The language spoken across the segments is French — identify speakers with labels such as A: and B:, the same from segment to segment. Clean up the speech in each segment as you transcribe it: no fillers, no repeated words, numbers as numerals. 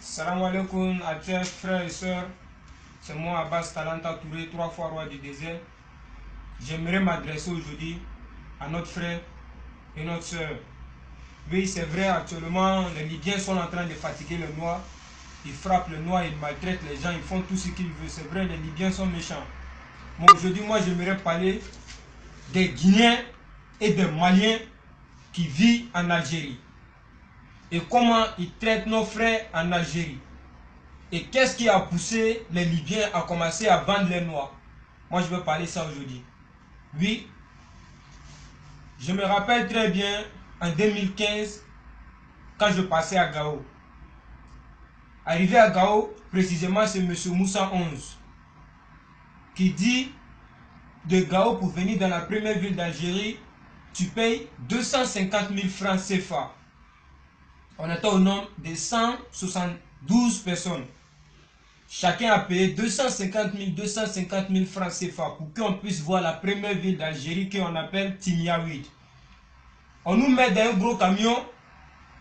A: Salam alaikum à chers frères et sœurs. C'est moi Abbas Talanta Touré, 3 fois roi du désert. J'aimerais m'adresser aujourd'hui à notre frère et notre sœur. Oui, c'est vrai, actuellement, les Libyens sont en train de fatiguer le noir. Ils frappent le noir, ils maltraitent les gens, ils font tout ce qu'ils veulent. C'est vrai, les Libyens sont méchants. Mais aujourd'hui, moi, j'aimerais parler des Guinéens et des Maliens qui vivent en Algérie. Et comment ils traitent nos frères en Algérie. Et qu'est-ce qui a poussé les Libyens à commencer à vendre les Noirs? Moi, je vais parler ça aujourd'hui. Oui, je me rappelle très bien, en 2015, quand je passais à Gao. Arrivé à Gao, précisément, c'est M. Moussa 11 qui dit de Gao pour venir dans la première ville d'Algérie, tu payes 250 000 francs CFA. On était au nombre de 172 personnes. Chacun a payé 250 000 francs CFA pour qu'on puisse voir la première ville d'Algérie qu'on appelle Timiaouid. On nous met dans un gros camion,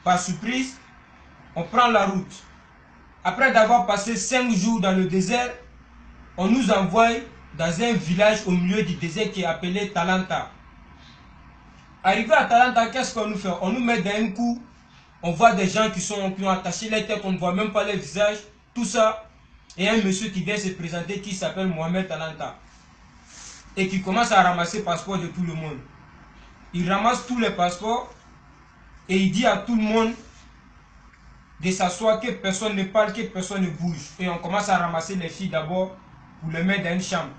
A: par surprise, on prend la route. Après d'avoir passé 5 jours dans le désert, on nous envoie dans un village au milieu du désert qui est appelé Talanta. Arrivé à Talanta, qu'est-ce qu'on nous fait? On nous met dans un coup, on voit des gens qui ont attaché les têtes, on ne voit même pas les visages, tout ça. Et un monsieur qui vient se présenter qui s'appelle Mohamed Talanta et qui commence à ramasser les passeports de tout le monde. Il ramasse tous les passeports et il dit à tout le monde de s'asseoir, que personne ne parle, que personne ne bouge. Et on commence à ramasser les filles d'abord pour les mettre dans une chambre.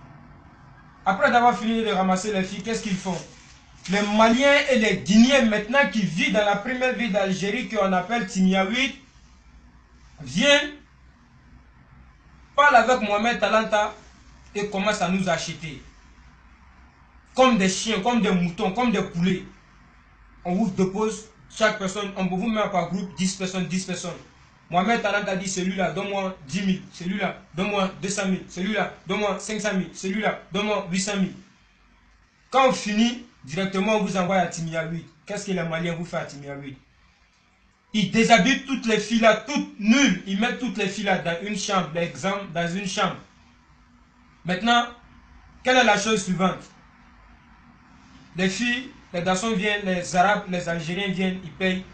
A: Après d'avoir fini de ramasser les filles, qu'est-ce qu'ils font? Les Maliens et les Guinéens maintenant qui vivent dans la première ville d'Algérie qu'on appelle Timiaouid viennent, parlent avec Mohamed Talanta et commencent à nous acheter. Comme des chiens, comme des moutons, comme des poulets. On vous dépose, chaque personne, on vous met par groupe, 10 personnes, 10 personnes. Mohamed Talanta dit, celui-là, donne-moi 10 000, celui-là, donne-moi 200 000, celui-là, donne-moi 500 000, celui-là, donne-moi 800 000. Quand on finit, directement on vous envoie à Timiaouid. Qu'est-ce que les Maliens vous font à Timiaouid? Ils déshabitent toutes les filles là, toutes nulles. Ils mettent toutes les filles là dans une chambre, l'exemple, dans une chambre. Maintenant, quelle est la chose suivante? Les filles, les garçons viennent, les Arabes, les Algériens viennent, ils payent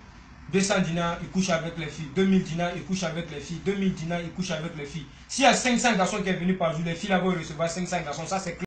A: 200 dinars, ils couchent avec les filles. 2000 dinars, ils couchent avec les filles. 2000 dinars, ils couchent avec les filles. S'il y a 500 garçons qui sont venus par jour, les filles là vont recevoir 500 garçons, ça c'est clair.